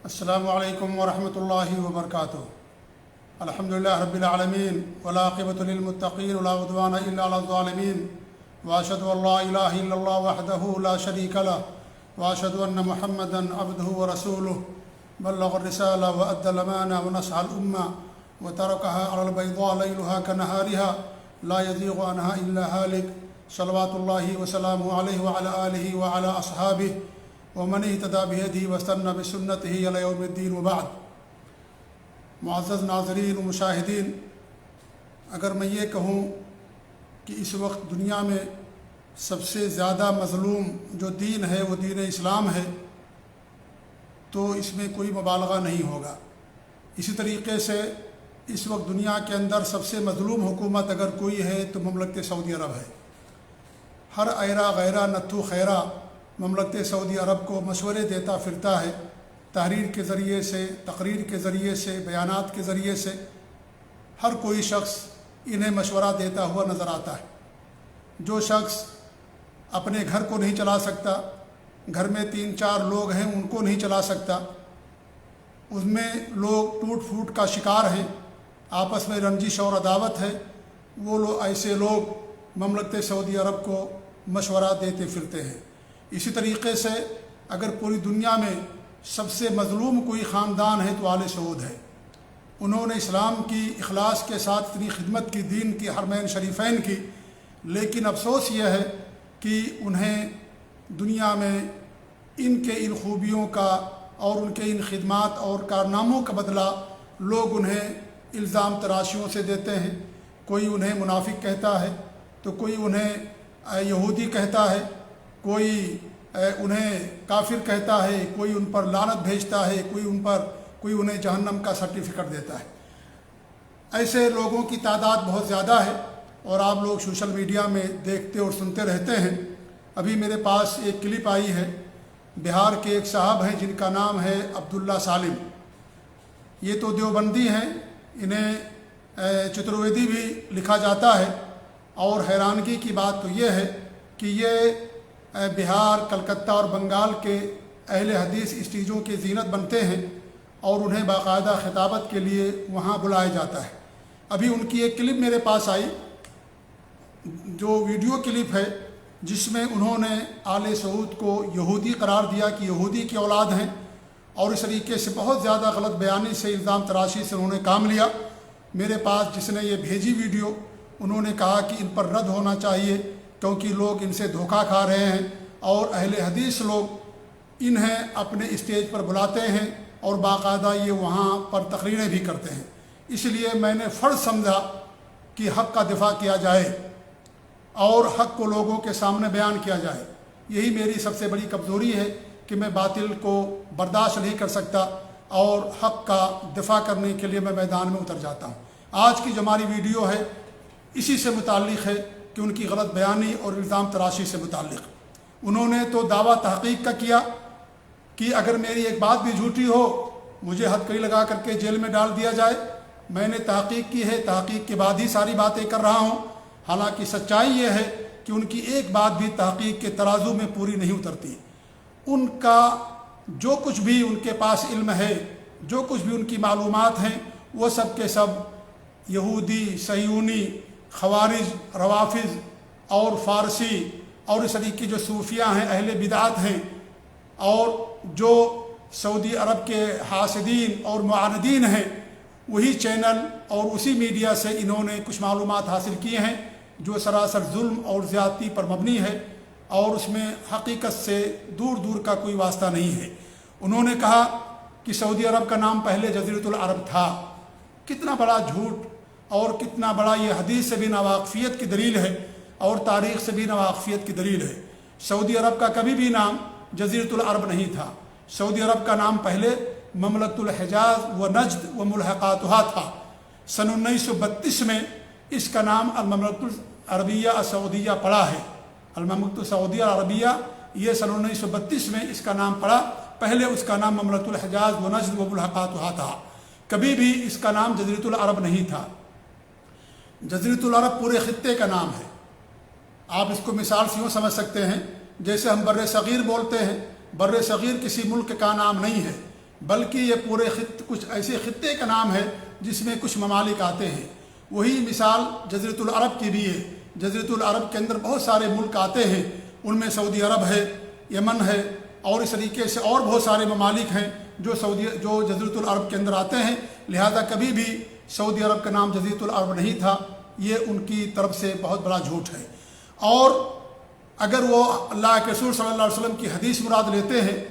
السلام علیکم ورحمۃ اللہ وبرکاتہ۔ الحمدللہ رب العالمین والعاقبۃ للمتقین ولا عدوان الا علی الظالمین، واشهد ان لا الہ الا اللہ وحدہ لا شریک لہ، واشهد ان محمدا عبدہ ورسولہ، بلغ الرسالہ وادى الامانہ ونصح الامہ وترکها علی البیضاء لیلها کنہارها لا یزیغ عنها الا ہالک، صلوات اللہ وسلامہ علیہ وعلی آلہ وعلی اصحابہ ومن اهتدى بهديه واستنى بسنته الى يوم الدین وبعد۔ معزز ناظرین و مشاہدین، اگر میں یہ کہوں کہ اس وقت دنیا میں سب سے زیادہ مظلوم جو دین ہے وہ دین اسلام ہے، تو اس میں کوئی مبالغہ نہیں ہوگا۔ اسی طریقے سے اس وقت دنیا کے اندر سب سے مظلوم حکومت اگر کوئی ہے تو مملکت سعودی عرب ہے۔ ہر ایرا غیرہ نتھو خیرہ مملکت سعودی عرب کو مشورے دیتا پھرتا ہے، تحریر کے ذریعے سے، تقریر کے ذریعے سے، بیانات کے ذریعے سے ہر کوئی شخص انہیں مشورہ دیتا ہوا نظر آتا ہے۔ جو شخص اپنے گھر کو نہیں چلا سکتا، گھر میں 3-4 لوگ ہیں ان کو نہیں چلا سکتا، اس میں لوگ ٹوٹ پھوٹ کا شکار ہیں، آپس میں رنجش اور عداوت ہے، وہ لوگ ایسے لوگ مملکت سعودی عرب کو مشورہ دیتے پھرتے ہیں۔ اسی طریقے سے اگر پوری دنیا میں سب سے مظلوم کوئی خاندان ہے تو آل سعود ہے۔ انہوں نے اسلام کی اخلاص کے ساتھ اتنی خدمت کی، دین کی، حرمین شریفین کی، لیکن افسوس یہ ہے کہ انہیں دنیا میں ان کے ان خوبیوں کا اور ان کے ان خدمات اور کارناموں کا بدلہ لوگ انہیں الزام تراشیوں سے دیتے ہیں۔ کوئی انہیں منافق کہتا ہے تو کوئی انہیں یہودی کہتا ہے، کوئی انہیں کافر کہتا ہے، کوئی ان پر لعنت بھیجتا ہے، کوئی انہیں جہنم کا سرٹیفکیٹ دیتا ہے۔ ایسے لوگوں کی تعداد بہت زیادہ ہے اور آپ لوگ سوشل میڈیا میں دیکھتے اور سنتے رہتے ہیں۔ ابھی میرے پاس ایک کلپ آئی ہے، بہار کے ایک صاحب ہیں جن کا نام ہے عبداللہ سالم۔ یہ تو دیوبندی ہیں، انہیں چترویدی بھی لکھا جاتا ہے، اور حیرانگی کی بات تو یہ ہے کہ یہ بہار، کلکتہ اور بنگال کے اہل حدیث اسٹیجوں کی زینت بنتے ہیں اور انہیں باقاعدہ خطابت کے لیے وہاں بلایا جاتا ہے۔ ابھی ان کی ایک کلپ میرے پاس آئی، جو ویڈیو کلپ ہے، جس میں انہوں نے آل سعود کو یہودی قرار دیا کہ یہودی کی اولاد ہیں، اور اس طریقے سے بہت زیادہ غلط بیانی سے، الزام تراشی سے انہوں نے کام لیا۔ میرے پاس جس نے یہ بھیجی ویڈیو، انہوں نے کہا کہ ان پر رد ہونا چاہیے کیونکہ لوگ ان سے دھوکہ کھا رہے ہیں، اور اہل حدیث لوگ انہیں اپنے اسٹیج پر بلاتے ہیں اور باقاعدہ یہ وہاں پر تقریریں بھی کرتے ہیں۔ اس لیے میں نے فرض سمجھا کہ حق کا دفاع کیا جائے اور حق کو لوگوں کے سامنے بیان کیا جائے۔ یہی میری سب سے بڑی کمزوری ہے کہ میں باطل کو برداشت نہیں کر سکتا اور حق کا دفاع کرنے کے لیے میں میدان میں اتر جاتا ہوں۔ آج کی جو ہماری ویڈیو ہے اسی سے متعلق ہے کہ ان کی غلط بیانی اور الزام تراشی سے متعلق۔ انہوں نے تو دعویٰ تحقیق کا کیا کہ اگر میری ایک بات بھی جھوٹی ہو مجھے ہتھکڑی لگا کر کے جیل میں ڈال دیا جائے۔ میں نے تحقیق کی ہے، تحقیق کے بعد ہی ساری باتیں کر رہا ہوں۔ حالانکہ سچائی یہ ہے کہ ان کی ایک بات بھی تحقیق کے ترازو میں پوری نہیں اترتی۔ ان کا جو کچھ بھی ان کے پاس علم ہے، جو کچھ بھی ان کی معلومات ہیں، وہ سب کے سب یہودی، صہیونی، خوارج، روافظ اور فارسی اور اس طریقے جو صوفیہ ہیں، اہل بدعت ہیں، اور جو سعودی عرب کے حاسدین اور معاندین ہیں، وہی چینل اور اسی میڈیا سے انہوں نے کچھ معلومات حاصل کی ہیں جو سراسر ظلم اور زیادتی پر مبنی ہے، اور اس میں حقیقت سے دور دور کا کوئی واسطہ نہیں ہے۔ انہوں نے کہا کہ سعودی عرب کا نام پہلے جزیرۃ العرب تھا۔ کتنا بڑا جھوٹ اور کتنا بڑا یہ حدیث سے بھی ناواقفیت کی دلیل ہے اور تاریخ سے بھی ناواقفیت کی دلیل ہے۔ سعودی عرب کا کبھی بھی نام جزیرۃ العرب نہیں تھا۔ سعودی عرب کا نام پہلے مملکت الحجاز و نجد و ملحقاتها تھا۔ سن 1932 میں اس کا نام المملکت العربیہ السعودیہ پڑا ہے۔ المملکت السعودیہ العربیہ، یہ سن 1932 میں اس کا نام پڑا۔ پہلے اس کا نام مملکت الحجاز و نجد و ملحقاتها تھا، کبھی بھی اس کا نام جزیرۃ العرب نہیں تھا۔ جزیرۃ العرب پورے خطے کا نام ہے۔ آپ اس کو مثال سے یوں سمجھ سکتے ہیں جیسے ہم بر صغیر بولتے ہیں، بر صغیر کسی ملک کا نام نہیں ہے، بلکہ یہ پورے کچھ ایسے خطے کا نام ہے جس میں کچھ ممالک آتے ہیں۔ وہی مثال جزیرۃ العرب کی بھی ہے۔ جزیرۃ العرب کے اندر بہت سارے ملک آتے ہیں، ان میں سعودی عرب ہے، یمن ہے، اور اس طریقے سے اور بہت سارے ممالک ہیں جو جزیرۃ العرب کے اندر آتے ہیں۔ لہذا کبھی بھی سعودی عرب کا نام جزیرۃ العرب نہیں تھا، یہ ان کی طرف سے بہت بڑا جھوٹ ہے۔ اور اگر وہ اللہ کے رسول صلی اللہ علیہ وسلم کی حدیث مراد لیتے ہیں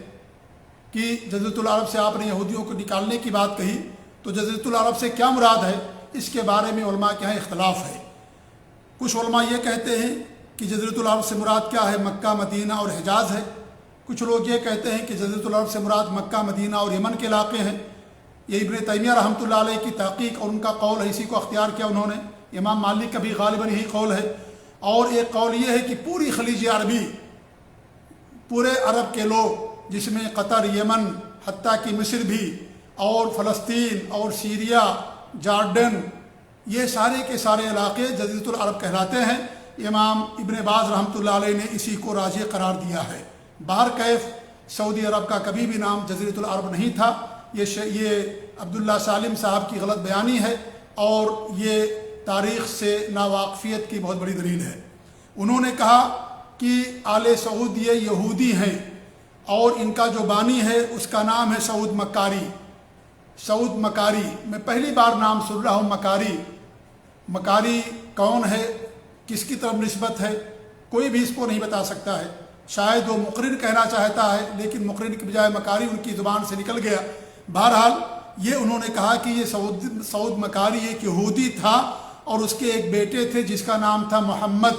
کہ جزیرۃ العرب سے آپ نے یہودیوں کو نکالنے کی بات کہی، تو جزیرۃ العرب سے کیا مراد ہے، اس کے بارے میں علماء کے یہاں اختلاف ہے۔ کچھ علماء یہ کہتے ہیں کہ جزیرۃ العرب سے مراد کیا ہے، مکہ، مدینہ اور حجاز ہے۔ کچھ لوگ یہ کہتے ہیں کہ جزیرۃ العرب سے مراد مکہ، مدینہ اور یمن کے علاقے ہیں۔ یہ ابن تیمیہ رحمۃ اللہ علیہ کی تحقیق اور ان کا قول ہے، اسی کو اختیار کیا انہوں نے۔ امام مالک کا بھی غالباً یہی قول ہے۔ اور ایک قول یہ ہے کہ پوری خلیج عربی، پورے عرب کے لوگ، جس میں قطر، یمن، حتیٰ کہ مصر بھی، اور فلسطین اور سیریا، جارڈن، یہ سارے کے سارے علاقے جزیرۃ العرب کہلاتے ہیں۔ امام ابن باز رحمۃ اللہ علیہ نے اسی کو راجح قرار دیا ہے۔ بہرکیف سعودی عرب کا کبھی بھی نام جزیرۃ العرب نہیں تھا۔ یہ عبداللہ سالم صاحب کی غلط بیانی ہے، اور یہ تاریخ سے ناواقفیت کی بہت بڑی دلیل ہے۔ انہوں نے کہا کہ آل سعود یہ یہودی ہیں، اور ان کا جو بانی ہے اس کا نام ہے سعود مکاری۔ سعود مکاری، میں پہلی بار نام سن رہا ہوں مکاری۔ مکاری کون ہے، کس کی طرف نسبت ہے، کوئی بھی اس کو نہیں بتا سکتا ہے۔ شاید وہ مقرن کہنا چاہتا ہے، لیکن مقرن کی بجائے مکاری ان کی زبان سے نکل گیا۔ بہرحال یہ انہوں نے کہا کہ یہ سعود مکاری ایک یہودی تھا، اور اس کے ایک بیٹے تھے جس کا نام تھا محمد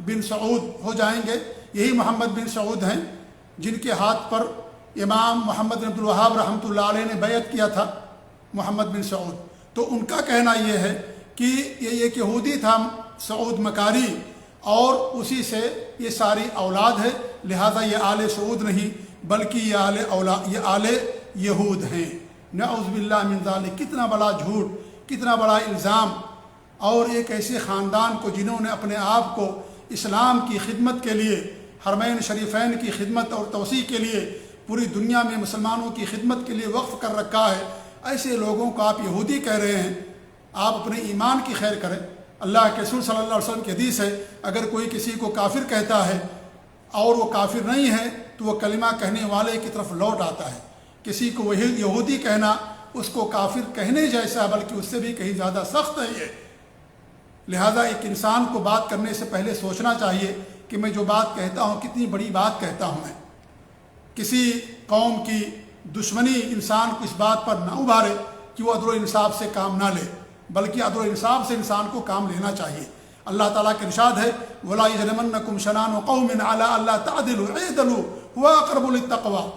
بن سعود ہو جائیں گے۔ یہی محمد بن سعود ہیں جن کے ہاتھ پر امام محمد بن عبد الوہاب رحمۃ اللہ علیہ نے بیعت کیا تھا، محمد بن سعود۔ تو ان کا کہنا یہ ہے کہ یہ ایک یہودی تھا سعود مکاری، اور اسی سے یہ ساری اولاد ہے، لہذا یہ آل سعود نہیں بلکہ یہ آل یہود ہیں۔ نعوذ باللہ من ذالک، کتنا بڑا جھوٹ، کتنا بڑا الزام۔ اور ایک ایسے خاندان کو جنہوں نے اپنے آپ کو اسلام کی خدمت کے لیے، حرمین شریفین کی خدمت اور توسیع کے لیے، پوری دنیا میں مسلمانوں کی خدمت کے لیے وقف کر رکھا ہے، ایسے لوگوں کو آپ یہودی کہہ رہے ہیں۔ آپ اپنے ایمان کی خیر کریں۔ اللہ کے رسول صلی اللہ علیہ وسلم کی حدیث ہے، اگر کوئی کسی کو کافر کہتا ہے اور وہ کافر نہیں ہے تو وہ کلمہ کہنے والے کی طرف لوٹ آتا ہے۔ کسی کو وہی یہودی کہنا اس کو کافر کہنے جیسا، بلکہ اس سے بھی کہیں زیادہ سخت ہے یہ۔ لہذا ایک انسان کو بات کرنے سے پہلے سوچنا چاہیے کہ میں جو بات کہتا ہوں کتنی بڑی بات کہتا ہوں۔ میں کسی قوم کی دشمنی انسان کو اس بات پر نہ ابھارے کہ وہ عدل و انصاف سے کام نہ لے، بلکہ عدل و انصاف سے انسان کو کام لینا چاہیے۔ اللہ تعالیٰ کے ارشاد ہے، وَلَا يَجْرِمَنَّكُمْ شَنَآنُ قَوْمٍ عَلَىٰ أَلَّا تَعْدِلُوا اعْدِلُوا هُوَ أَقْرَبُ لِلتَّقْوَىٰ۔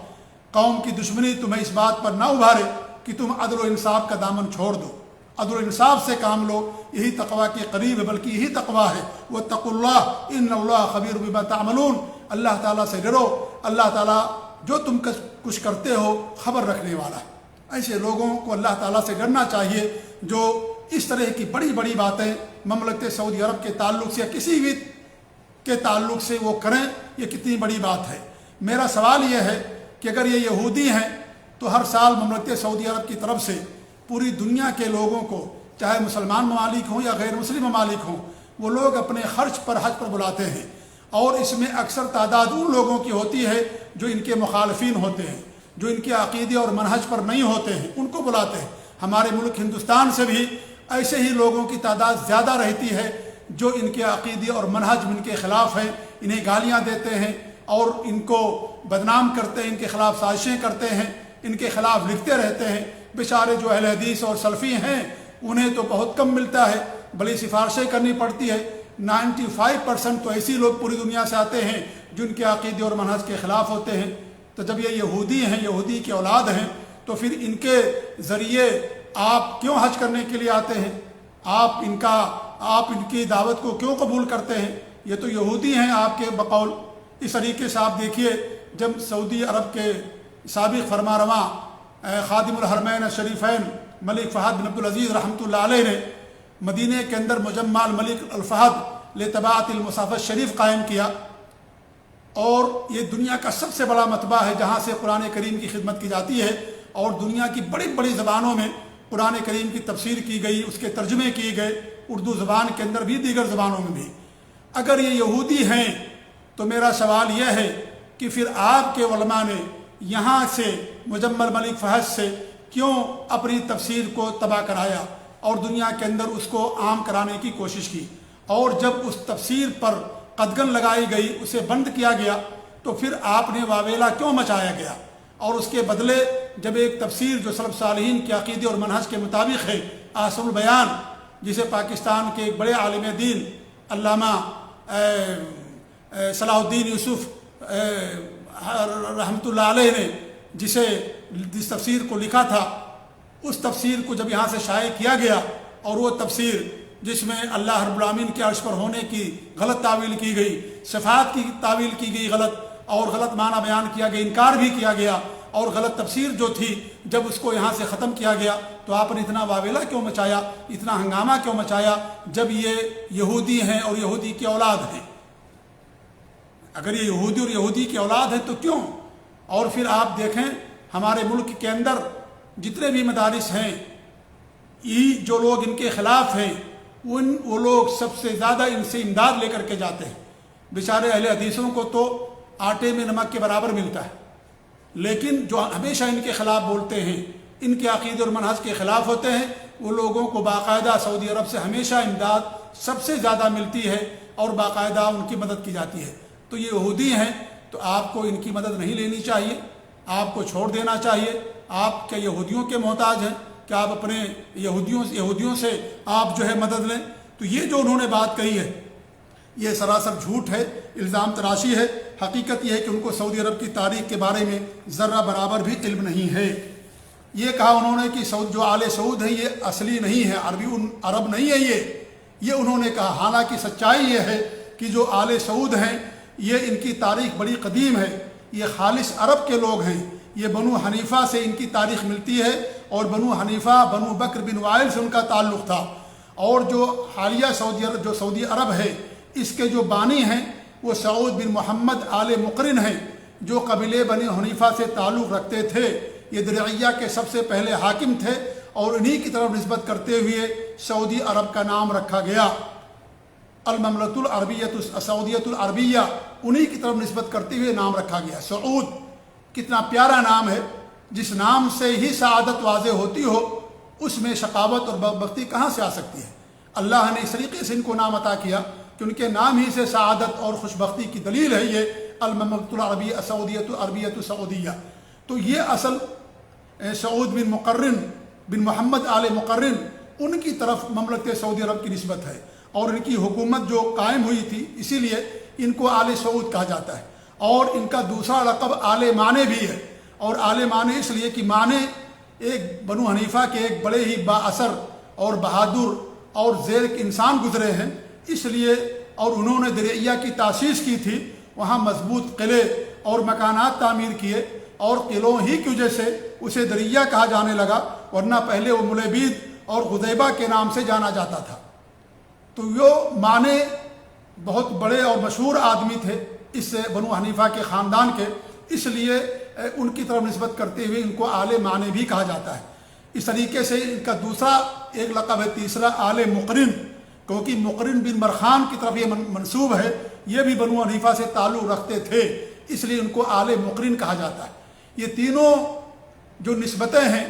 قوم کی دشمنی تمہیں اس بات پر نہ ابھارے کہ تم عدل و انصاف کا دامن چھوڑ دو، عدل و انصاف سے کام لو، یہی تقویٰ کے قریب ہے، بلکہ یہی تقویٰ ہے۔ وَاتَّقُوا اللَّهَ إِنَّ اللَّهَ خَبِيرٌ بِمَا تَعْمَلُونَ۔ اللہ تعالیٰ سے ڈرو، اللہ تعالیٰ جو تم کچھ کرتے ہو خبر رکھنے والا ہے۔ ایسے لوگوں کو اللہ تعالیٰ سے ڈرنا چاہیے جو اس طرح کی بڑی بڑی باتیں مملکت سعودی عرب کے تعلق سے یا کسی بھی کے تعلق سے وہ کریں، یہ کتنی بڑی بات ہے۔ میرا سوال یہ ہے کہ اگر یہ یہودی ہیں تو ہر سال مملکت سعودی عرب کی طرف سے پوری دنیا کے لوگوں کو، چاہے مسلمان ممالک ہوں یا غیر مسلم ممالک ہوں، وہ لوگ اپنے خرچ پر حج پر بلاتے ہیں، اور اس میں اکثر تعداد ان لوگوں کی ہوتی ہے جو ان کے مخالفین ہوتے ہیں، جو ان کے عقیدے اور منہج پر نہیں ہوتے ہیں، ان کو بلاتے ہیں۔ ہمارے ملک ہندوستان سے بھی ایسے ہی لوگوں کی تعداد زیادہ رہتی ہے جو ان کے عقیدے اور منہج ان کے خلاف ہیں، انہیں گالیاں دیتے ہیں اور ان کو بدنام کرتے ہیں، ان کے خلاف سازشیں کرتے ہیں، ان کے خلاف لکھتے رہتے ہیں۔ بیچارے جو اہل حدیث اور سلفی ہیں انہیں تو بہت کم ملتا ہے، بڑی سفارشیں کرنی پڑتی ہے۔ 95% تو ایسی لوگ پوری دنیا سے آتے ہیں جو ان کے عقیدے اور منہج کے خلاف ہوتے ہیں۔ تو جب یہ یہودی ہیں، یہودی کی اولاد ہیں، تو پھر ان کے ذریعے آپ کیوں حج کرنے کے لیے آتے ہیں؟ آپ ان کی دعوت کو کیوں قبول کرتے ہیں؟ یہ تو یہودی ہیں آپ کے بقول۔ اس طریقے سے آپ دیکھیے، جب سعودی عرب کے سابق فرمانرواں خادم الحرمین الشریفین ملک فہد بن عبدالعزیز رحمۃ اللہ علیہ نے مدینہ کے اندر مجمع الملک الفہد لطباعت المصحف الشریف قائم کیا، اور یہ دنیا کا سب سے بڑا مطبع ہے جہاں سے قرآن کریم کی خدمت کی جاتی ہے، اور دنیا کی بڑی بڑی زبانوں میں قرآن کریم کی تفسیر کی گئی، اس کے ترجمے کیے گئے، اردو زبان کے اندر بھی دیگر زبانوں میں بھی۔ اگر یہ یہودی ہیں تو میرا سوال یہ ہے کہ پھر آپ کے علماء نے یہاں سے مجمل ملک فہد سے کیوں اپنی تفسیر کو تباہ کرایا اور دنیا کے اندر اس کو عام کرانے کی کوشش کی، اور جب اس تفسیر پر قدغن لگائی گئی، اسے بند کیا گیا، تو پھر آپ نے واویلا کیوں مچایا گیا؟ اور اس کے بدلے جب ایک تفسیر جو سلف صالحین کے عقیدے اور منہج کے مطابق ہے، احسن البیان، جسے پاکستان کے ایک بڑے عالم دین علامہ صلاح الدین یوسف رحمۃ اللہ علیہ نے جس تفسیر کو لکھا تھا، اس تفسیر کو جب یہاں سے شائع کیا گیا، اور وہ تفسیر جس میں اللہ رب العالمین کے عرش پر ہونے کی غلط تعویل کی گئی، صفات کی تعویل کی گئی غلط، اور غلط معنی بیان کیا گیا، انکار بھی کیا گیا، اور غلط تفسیر جو تھی جب اس کو یہاں سے ختم کیا گیا، تو آپ نے اتنا واویلا کیوں مچایا، اتنا ہنگامہ کیوں مچایا، جب یہ یہودی ہیں اور یہودی کی اولاد ہیں؟ اگر یہ یہودی اور یہودی کی اولاد ہیں تو کیوں؟ اور پھر آپ دیکھیں ہمارے ملک کے اندر جتنے بھی مدارس ہیں، یہ جو لوگ ان کے خلاف ہیں، وہ لوگ سب سے زیادہ ان سے امداد لے کر کے جاتے ہیں۔ بیچارے اہل حدیثوں کو تو آٹے میں نمک کے برابر ملتا ہے، لیکن جو ہمیشہ ان کے خلاف بولتے ہیں، ان کے عقیدے اور منہج کے خلاف ہوتے ہیں، وہ لوگوں کو باقاعدہ سعودی عرب سے ہمیشہ امداد سب سے زیادہ ملتی ہے، اور باقاعدہ ان کی مدد کی جاتی ہے۔ تو یہ یہودی ہیں تو آپ کو ان کی مدد نہیں لینی چاہیے، آپ کو چھوڑ دینا چاہیے۔ آپ کیا یہودیوں کے محتاج ہیں کہ آپ اپنے یہودیوں سے آپ جو ہے مدد لیں؟ تو یہ جو انہوں نے بات کہی ہے یہ سراسر جھوٹ ہے، الزام تراشی ہے۔ حقیقت یہ ہے کہ ان کو سعودی عرب کی تاریخ کے بارے میں ذرہ برابر بھی علم نہیں ہے۔ یہ کہا انہوں نے کہ جو آل سعود ہیں یہ اصلی نہیں ہے، عرب نہیں ہے یہ انہوں نے کہا۔ حالانکہ سچائی یہ ہے کہ جو آل سعود ہیں یہ ان کی تاریخ بڑی قدیم ہے، یہ خالص عرب کے لوگ ہیں، یہ بنو حنیفہ سے ان کی تاریخ ملتی ہے، اور بنو حنیفہ بنو بکر بن وائل سے ان کا تعلق تھا۔ اور جو حالیہ سعودی عرب ہے اس کے جو بانی ہیں وہ سعود بن محمد آل مقرن ہیں، جو قبیلے بنی حنیفہ سے تعلق رکھتے تھے۔ یہ درعیہ کے سب سے پہلے حاکم تھے، اور انہی کی طرف نسبت کرتے ہوئے سعودی عرب کا نام رکھا گیا، المملکۃ العربیۃ سعودیۃ العربیہ، انہی کی طرف نسبت کرتے ہوئے نام رکھا گیا۔ سعود کتنا پیارا نام ہے، جس نام سے ہی سعادت واضح ہوتی ہو، اس میں شقاوت اور بدبختی کہاں سے آ سکتی ہے؟ اللہ نے اس طریقے سے ان کو نام عطا کیا کہ ان کے نام ہی سے سعادت اور خوشبختی کی دلیل ہے یہ المملکۃ العربیہ سعودیۃ العربیۃ سعودیہ۔ تو یہ اصل سعود بن مقرن بن محمد آل مقرن، ان کی طرف مملکت سعودی عرب کی نسبت ہے، اور ان کی حکومت جو قائم ہوئی تھی اسی لیے ان کو آل سعود کہا جاتا ہے۔ اور ان کا دوسرا لقب آل مانے بھی ہے، اور آل مانے اس لیے کہ مانے ایک بنو حنیفہ کے ایک بڑے ہی با اثر اور بہادر اور زیرک انسان گزرے ہیں، اس لیے اور انہوں نے درعیہ کی تاسیس کی تھی، وہاں مضبوط قلعے اور مکانات تعمیر کیے، اور قلعوں ہی کی وجہ سے اسے درعیہ کہا جانے لگا، ورنہ پہلے وہ ملیبید اور غذیبہ کے نام سے جانا جاتا تھا۔ تو یہ مانے بہت بڑے اور مشہور آدمی تھے اس بنو حنیفہ کے خاندان کے، اس لیے ان کی طرف نسبت کرتے ہوئے ان کو آل مانے بھی کہا جاتا ہے۔ اس طریقے سے ان کا دوسرا ایک لقب ہے تیسرا آل مقرن، کیونکہ مقرن بن مرخان کی طرف یہ منسوب ہے، یہ بھی بنو حنیفہ سے تعلق رکھتے تھے، اس لیے ان کو آل مقرن کہا جاتا ہے۔ یہ تینوں جو نسبتیں ہیں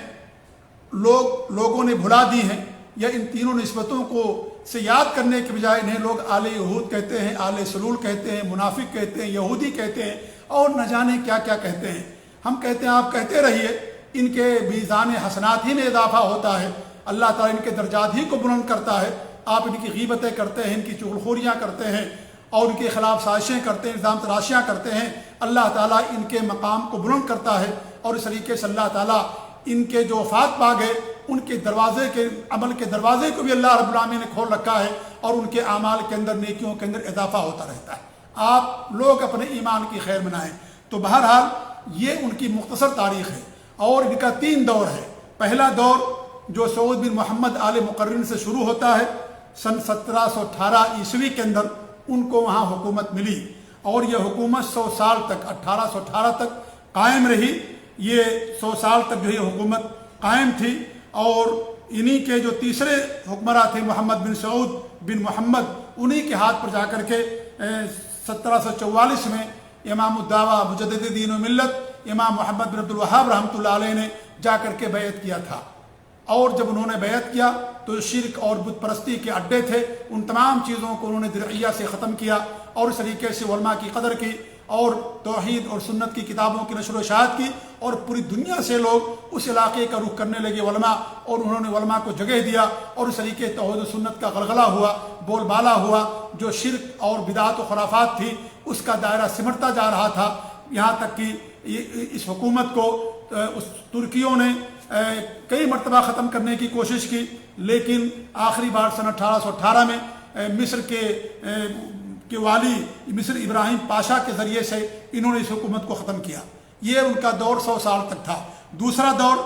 لوگوں نے بھلا دی ہیں، یا ان تینوں نسبتوں کو سے یاد کرنے کے بجائے انہیں لوگ آل یہود کہتے ہیں، آل سلول کہتے ہیں، منافق کہتے ہیں، یہودی کہتے ہیں، اور نہ جانے کیا کیا کہتے ہیں۔ ہم کہتے ہیں آپ کہتے رہیے، ان کے میزان حسنات ہی میں اضافہ ہوتا ہے، اللہ تعالیٰ ان کے درجات ہی کو بلند کرتا ہے۔ آپ ان کی غیبتیں کرتے ہیں، ان کی چغلخوریاں کرتے ہیں، اور ان کے خلاف سازشیں کرتے ہیں، الزام تراشیاں کرتے ہیں، اللہ تعالیٰ ان کے مقام کو بلند کرتا ہے، اور اس طریقے سے اللہ تعالیٰ ان کے جو وفات پا گئے ان کے دروازے کے عمل کے دروازے کو بھی اللہ رب العالمین نے کھول رکھا ہے، اور ان کے اعمال کے اندر نیکیوں کے اندر اضافہ ہوتا رہتا ہے۔ آپ لوگ اپنے ایمان کی خیر منائیں۔ تو بہرحال یہ ان کی مختصر تاریخ ہے، اور ان کا 3 دور ہے۔ پہلا دور جو سعود بن محمد آل مقرن سے شروع ہوتا ہے، سن 1718 عیسوی کے اندر ان کو وہاں حکومت ملی، اور یہ حکومت 100 سال تک 1818 تک قائم رہی. یہ 100 سال تک جو یہ حکومت قائم تھی. اور انہی کے جو تیسرے حکمراں تھے محمد بن سعود بن محمد، انہی کے ہاتھ پر جا کر کے 1744 میں امام الدعوہ مجدد دین و ملت امام محمد بن عبد الوہاب رحمۃ اللہ علیہ نے جا کر کے بیعت کیا تھا. اور جب انہوں نے بیعت کیا تو شرک اور بت پرستی کے اڈے تھے، ان تمام چیزوں کو انہوں نے درعیہ سے ختم کیا اور اس طریقے سے علماء کی قدر کی اور توحید اور سنت کی کتابوں کی نشر و اشاعت کی. اور پوری دنیا سے لوگ اس علاقے کا رخ کرنے لگے علماء، اور انہوں نے علماء کو جگہ دیا اور اس طریقے توحید و سنت کا غلغلہ ہوا، بول بالا ہوا. جو شرک اور بدعات و خرافات تھی اس کا دائرہ سمٹتا جا رہا تھا، یہاں تک کہ اس حکومت کو اس ترکیوں نے کئی مرتبہ ختم کرنے کی کوشش کی، لیکن آخری بار سن 1818 میں مصر کے والی مصر ابراہیم پاشا کے ذریعے سے انہوں نے اس حکومت کو ختم کیا. یہ ان کا دور 100 سال تک تھا. دوسرا دور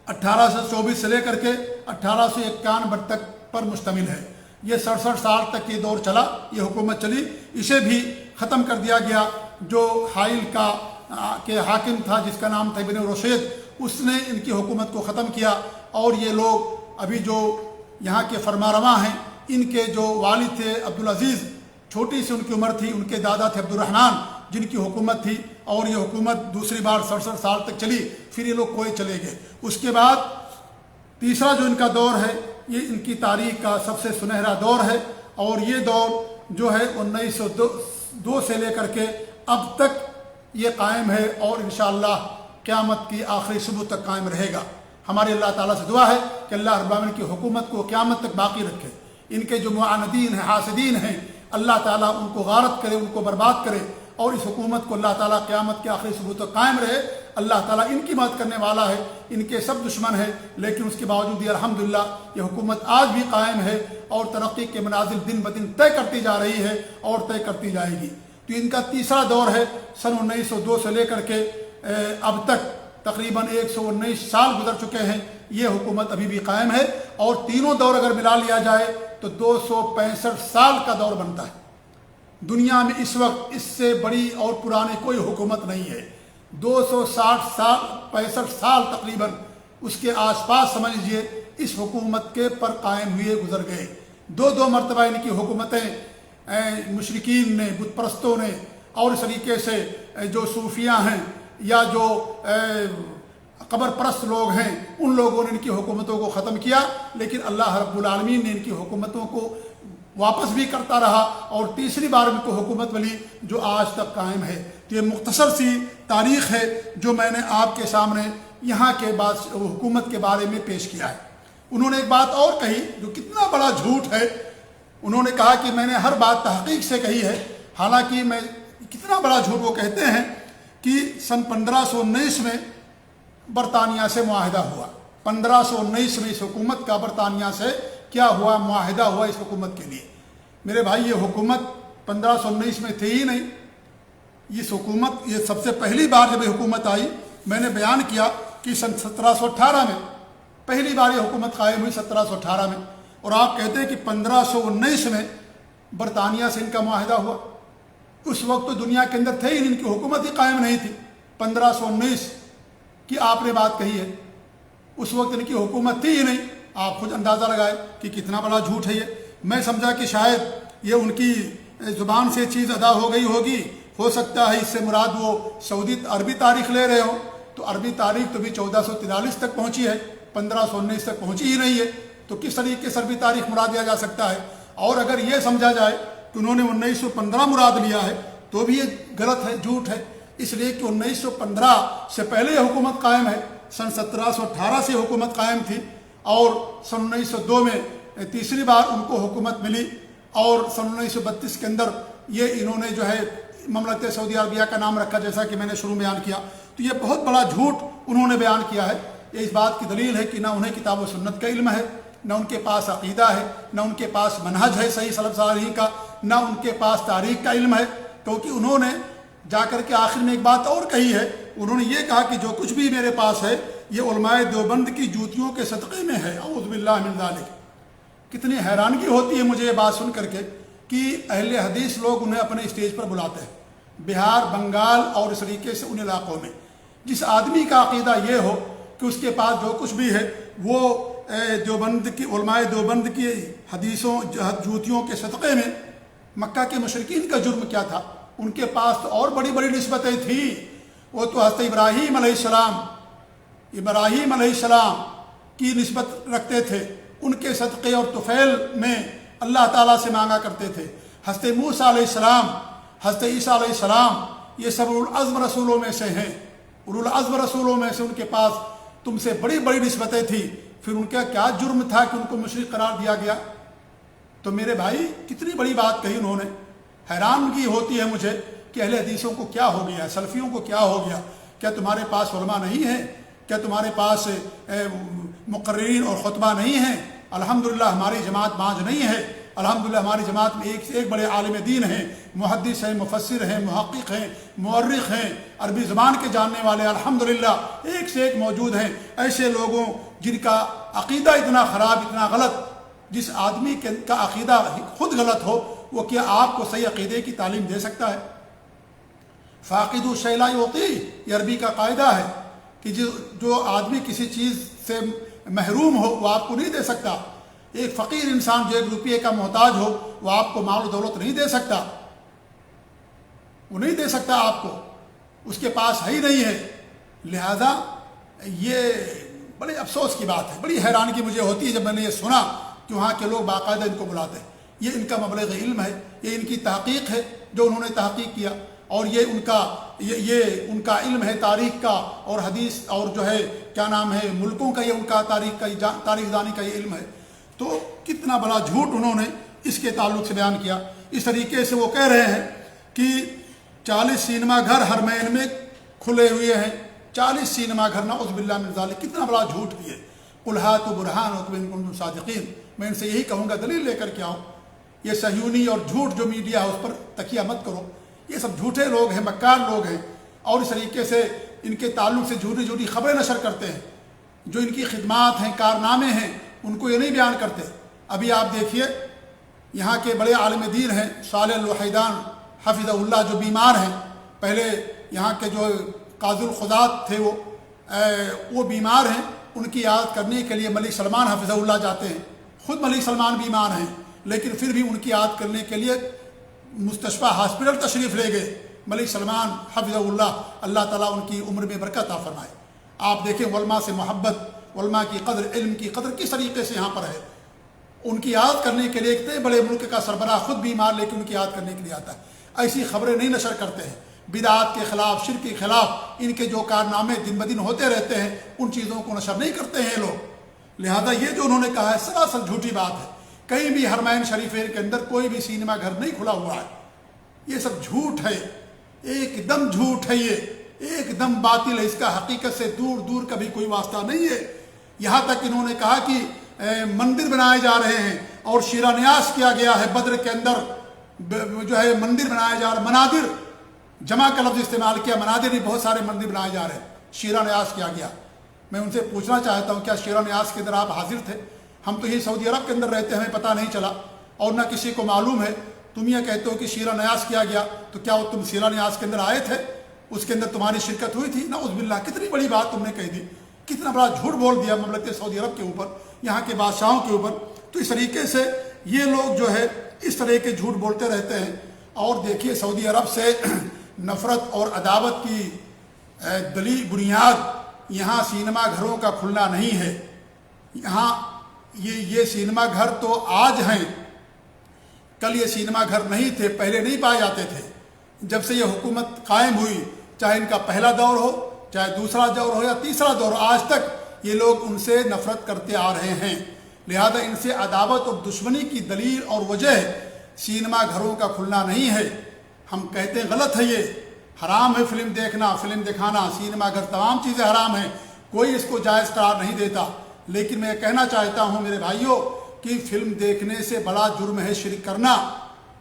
1824 سے لے کر کے 1851 تک پر مشتمل ہے. یہ 67 سال تک یہ دور چلا، یہ حکومت چلی. اسے بھی ختم کر دیا گیا. جو حائل کے حاکم تھا جس کا نام تھا ابن رشید، اس نے ان کی حکومت کو ختم کیا. اور یہ لوگ ابھی جو یہاں کے فرمانروا ہیں، ان کے جو والد تھے عبدالعزیز، چھوٹی سی ان کی عمر تھی، ان کے دادا تھے عبد الرحمن جن کی حکومت تھی، اور یہ حکومت دوسری بار 67 سال تک چلی. پھر یہ لوگ کویت چلے گئے. اس کے بعد تیسرا جو ان کا دور ہے، یہ ان کی تاریخ کا سب سے سنہرا دور ہے. اور یہ دور جو ہے 1902 سے لے کر کے اب تک یہ قائم ہے، اور انشاءاللہ قیامت کی آخری صبح تک قائم رہے گا. ہمارے اللہ تعالیٰ سے دعا ہے کہ اللہ رب العالمین کی حکومت کو قیامت تک باقی رکھے. ان کے جو معاندین ہیں، حاسدین ہیں، اللہ تعالیٰ ان کو غارت کرے، ان کو برباد کرے، اور اس حکومت کو اللہ تعالیٰ قیامت کے آخری صبح تک قائم رہے. اللہ تعالیٰ ان کی مدد کرنے والا ہے. ان کے سب دشمن ہیں، لیکن اس کے باوجود یہ الحمدللہ یہ حکومت آج بھی قائم ہے اور ترقی کے منازل دن بدن طے کرتی جا رہی ہے اور طے کرتی جائے گی. تو ان کا تیسرا دور ہے سن 1902 سے لے کر کے اب تک تقریباً 119 سال گزر چکے ہیں. یہ حکومت ابھی بھی قائم ہے، اور تینوں دور اگر ملا لیا جائے تو 265 سال کا دور بنتا ہے. دنیا میں اس وقت اس سے بڑی اور پرانی کوئی حکومت نہیں ہے. 265 سال تقریباً اس کے آس پاس سمجھ لیجیے اس حکومت کے پر قائم ہوئے گزر گئے. دو مرتبہ ان کی حکومتیں مشرکین نے، بت پرستوں نے، اور اس طریقے سے جو صوفیاء ہیں یا جو قبر پرست لوگ ہیں، ان لوگوں نے ان کی حکومتوں کو ختم کیا. لیکن اللہ رب العالمین نے ان کی حکومتوں کو واپس بھی کرتا رہا، اور تیسری بار ان کو حکومت ملی جو آج تک قائم ہے. تو یہ مختصر سی تاریخ ہے جو میں نے آپ کے سامنے یہاں کے حکومت کے بارے میں پیش کیا ہے. انہوں نے ایک بات اور کہی جو کتنا بڑا جھوٹ ہے. انہوں نے کہا کہ میں نے ہر بات تحقیق سے کہی ہے، حالانکہ میں کتنا بڑا جھوٹ وہ کہتے ہیں کہ سن 1519 میں برطانیہ سے معاہدہ ہوا. 1519 میں اس حکومت کا برطانیہ سے کیا ہوا؟ معاہدہ ہوا اس حکومت کے لیے. میرے بھائی یہ حکومت 1519 میں تھی ہی نہیں. اس حکومت یہ سب سے پہلی بار جب یہ حکومت آئی، میں نے بیان کیا کہ سن 1718 میں پہلی بار یہ حکومت قائم ہوئی 1718 میں. اور آپ کہتے ہیں کہ 1519 میں برطانیہ سے ان کا معاہدہ ہوا. اس وقت تو دنیا کے اندر تھے ہی، ان کی حکومت ہی قائم نہیں تھی. 1519 کی آپ نے بات کہی ہے، اس وقت ان کی حکومت تھی ہی نہیں. آپ خود اندازہ لگائے کہ کتنا بڑا جھوٹ ہے یہ. میں سمجھا کہ شاید یہ ان کی زبان سے چیز ادا ہو گئی ہوگی. ہو سکتا ہے اس سے مراد وہ سعودی عربی تاریخ لے رہے ہوں. تو عربی تاریخ تو بھی 1443 تک پہنچی ہے، 1519 تک پہنچی ہی نہیں ہے. تو کس طریقے سے عربی تاریخ مراد لیا جا سکتا ہے؟ اور اگر یہ سمجھا جائے کہ انہوں نے 1915 مراد لیا ہے تو بھی یہ غلط ہے، جھوٹ ہے. اس لیے کہ 1915 سے پہلے یہ حکومت قائم ہے. سن 1718 سے حکومت قائم تھی، اور سن 1902 میں تیسری بار ان کو حکومت ملی. اور سن 1932 کے اندر یہ انہوں نے جو ہے مملکت سعودی عربیہ کا نام رکھا، جیسا کہ میں نے شروع بیان کیا. تو یہ بہت بڑا جھوٹ انہوں نے بیان کیا ہے. یہ اس بات کی دلیل ہے کہ نہ انہیں کتاب و سنت کا علم ہے، نہ ان کے پاس عقیدہ ہے، نہ ان کے پاس منہج ہے صحیح سلف صالحین کا، نہ ان کے پاس تاریخ کا علم ہے. کیونکہ انہوں نے جا کر کے آخر میں ایک بات اور کہی ہے. انہوں نے یہ کہا کہ جو کچھ بھی میرے پاس ہے یہ علماء دیوبند کی جوتیوں کے صدقے میں ہے. اعوذ باللہ من ذالک. کتنی حیرانگی ہوتی ہے مجھے یہ بات سن کر کے کہ اہل حدیث لوگ انہیں اپنے اسٹیج پر بلاتے ہیں، بہار، بنگال اور اس طریقے سے ان علاقوں میں جس آدمی کا عقیدہ یہ ہو کہ اس کے پاس جو کچھ بھی ہے وہ دیوبند کی علماء دیوبند کی حدیثوں جوتیوں کے صدقے میں، مکہ کے مشرکین کا جرم کیا تھا؟ ان کے پاس تو اور بڑی بڑی نسبتیں تھیں، وہ تو حضرت ابراہیم علیہ السلام کی نسبت رکھتے تھے، ان کے صدقے اور طفیل میں اللہ تعالیٰ سے مانگا کرتے تھے۔ حضرت موسیٰ علیہ السلام، حضرت عیسیٰ علیہ السلام، یہ سب اولوالعزم رسولوں میں سے ہیں، اولوالعزم رسولوں میں سے ان کے پاس تم سے بڑی بڑی نسبتیں تھیں، پھر ان کا کیا جرم تھا کہ ان کو مشرک قرار دیا گیا؟ تو میرے بھائی کتنی بڑی بات کہی انہوں نے۔ حیرانگی ہوتی ہے مجھے کہ اہل حدیثوں کو کیا ہو گیا، سلفیوں کو کیا ہو گیا؟ کیا تمہارے پاس علماء نہیں ہیں؟ کیا تمہارے پاس مقررین اور خطبہ نہیں ہیں؟ الحمدللہ ہماری جماعت بانج نہیں ہے، الحمدللہ ہماری جماعت میں ایک سے ایک بڑے عالم دین ہیں، محدث ہیں، مفسر ہیں، محقق ہیں، مورخ ہیں، عربی زبان کے جاننے والے الحمدللہ ایک سے ایک موجود ہیں۔ ایسے لوگوں جن کا عقیدہ اتنا خراب، اتنا غلط، جس آدمی کا عقیدہ خود غلط ہو وہ کیا آپ کو صحیح عقیدے کی تعلیم دے سکتا ہے؟ فاقد الشیء لا یعطیہ، یہ عربی کا قاعدہ ہے کہ جو آدمی کسی چیز سے محروم ہو وہ آپ کو نہیں دے سکتا۔ ایک فقیر انسان جو 1 روپیے کا محتاج ہو وہ آپ کو مال و دولت نہیں دے سکتا، وہ نہیں دے سکتا آپ کو، اس کے پاس ہے ہی نہیں ہے۔ لہذا یہ بڑے افسوس کی بات ہے، بڑی حیرانگی مجھے ہوتی ہے جب میں نے یہ سنا کہ وہاں کے لوگ باقاعدہ ان کو بلاتے ہیں۔ یہ ان کا مبلغ علم ہے، یہ ان کی تحقیق ہے جو انہوں نے تحقیق کیا، اور یہ ان کا علم ہے تاریخ کا اور حدیث اور جو ہے کیا نام ہے ملکوں کا، یہ ان کا تاریخ دانی کا یہ علم ہے۔ تو کتنا بڑا جھوٹ انہوں نے اس کے تعلق سے بیان کیا۔ اس طریقے سے وہ کہہ رہے ہیں کہ 40 سینما گھر حرمین میں کھلے ہوئے ہیں، 40 سینما گھر، نعوذ باللہ من ذالک، کتنا بڑا جھوٹ ہے۔ قل ہاتوا برہانکم ان کنتم صادقین، میں ان سے یہی کہوں گا دلیل لے کر کے آؤ۔ یہ صہیونی اور جھوٹ جو میڈیا ہے اس پر تکیہ مت کرو، یہ سب جھوٹے لوگ ہیں، مکار لوگ ہیں، اور اس طریقے سے ان کے تعلق سے جھوٹی خبریں نشر کرتے ہیں۔ جو ان کی خدمات ہیں، کارنامے ہیں، ان کو یہ نہیں بیان کرتے۔ ابھی آپ دیکھیے یہاں کے بڑے عالم دین ہیں صالح الوحیدان حفظہ اللہ، جو بیمار ہیں، پہلے یہاں کے جو قاضی القضات تھے وہ بیمار ہیں، ان کی عیادت کرنے کے لیے ملک سلمان حفظہ اللہ جاتے ہیں۔ خود ملک سلمان بیمار ہیں لیکن پھر بھی ان کی عیادت کرنے کے لیے مستشفیٰ ہاسپٹل تشریف لے گئے ملک سلمان حفظہ اللہ، اللہ تعالیٰ ان کی عمر میں برکت عطا فرمائے۔ آپ دیکھیں علماء سے محبت، علماء کی قدر، علم کی قدر کس طریقے سے یہاں پر ہے۔ ان کی عیادت کرنے کے لیے اتنے بڑے ملک کا سربراہ خود بیمار لیکن ان کی عیادت کرنے کے لیے آتا ہے۔ ایسی خبریں نہیں نشر کرتے ہیں، بدعات کے خلاف، شرک کے خلاف ان کے جو کارنامے دن بدن ہوتے رہتے ہیں ان چیزوں کو نشر نہیں کرتے ہیں لوگ۔ لہذا یہ جو انہوں نے کہا ہے سراسر جھوٹی بات ہے۔ کہیں بھی حرمین شریفین کے اندر کوئی بھی سینما گھر نہیں کھلا ہوا ہے، یہ سب جھوٹ ہے، ایک دم جھوٹ ہے، یہ ایک دم باطل ہے، اس کا حقیقت سے دور دور کا بھی کوئی واسطہ نہیں ہے۔ یہاں تک انہوں نے کہا کہ مندر بنائے جا رہے ہیں اور شیرہ نیاز کیا گیا ہے، بدر کے اندر جو ہے مندر بنائے جا رہے، منادر، جمع کا لفظ استعمال کیا، منادر نہیں، بہت سارے مندر بنائے جا رہے ہیں، شیرہ نیاز کیا گیا۔ میں ان سے پوچھنا چاہتا ہوں کیا شیرہ نیاز کے اندر آپ حاضر تھے؟ ہم تو یہ سعودی عرب کے اندر رہتے ہیں، ہمیں پتہ نہیں چلا اور نہ کسی کو معلوم ہے۔ تم یہ کہتے ہو کہ شیرہ نیاز کیا گیا، تو کیا وہ تم شیرہ نیاز کے اندر آئے تھے؟ اس کے اندر تمہاری شرکت ہوئی تھی؟ نعوذ باللہ، کتنی بڑی بات تم نے کہہ دی، کتنا بڑا جھوٹ بول دیا مملکت سعودی عرب کے اوپر، یہاں کے بادشاہوں کے اوپر۔ تو اس طریقے سے یہ لوگ جو ہے اس طرح کے جھوٹ بولتے رہتے ہیں۔ اور دیکھیے سعودی عرب سے نفرت اور عداوت کی دلیل بنیاد یہاں سینما گھروں کا کھلنا نہیں ہے۔ یہاں یہ سینما گھر تو آج ہیں، کل یہ سینما گھر نہیں تھے، پہلے نہیں پائے جاتے تھے۔ جب سے یہ حکومت قائم ہوئی، چاہے ان کا پہلا دور ہو، چاہے دوسرا دور ہو یا تیسرا دور ہو، آج تک یہ لوگ ان سے نفرت کرتے آ رہے ہیں۔ لہذا ان سے عداوت اور دشمنی کی دلیل اور وجہ سینما گھروں کا کھلنا نہیں ہے۔ ہم کہتے ہیں غلط ہے، یہ حرام ہے فلم دیکھنا، فلم دکھانا، سینما گھر، تمام چیزیں حرام ہیں، کوئی اس کو جائز قرار نہیں دیتا۔ لیکن میں کہنا چاہتا ہوں میرے بھائیوں کہ فلم دیکھنے سے بڑا جرم ہے شرک کرنا،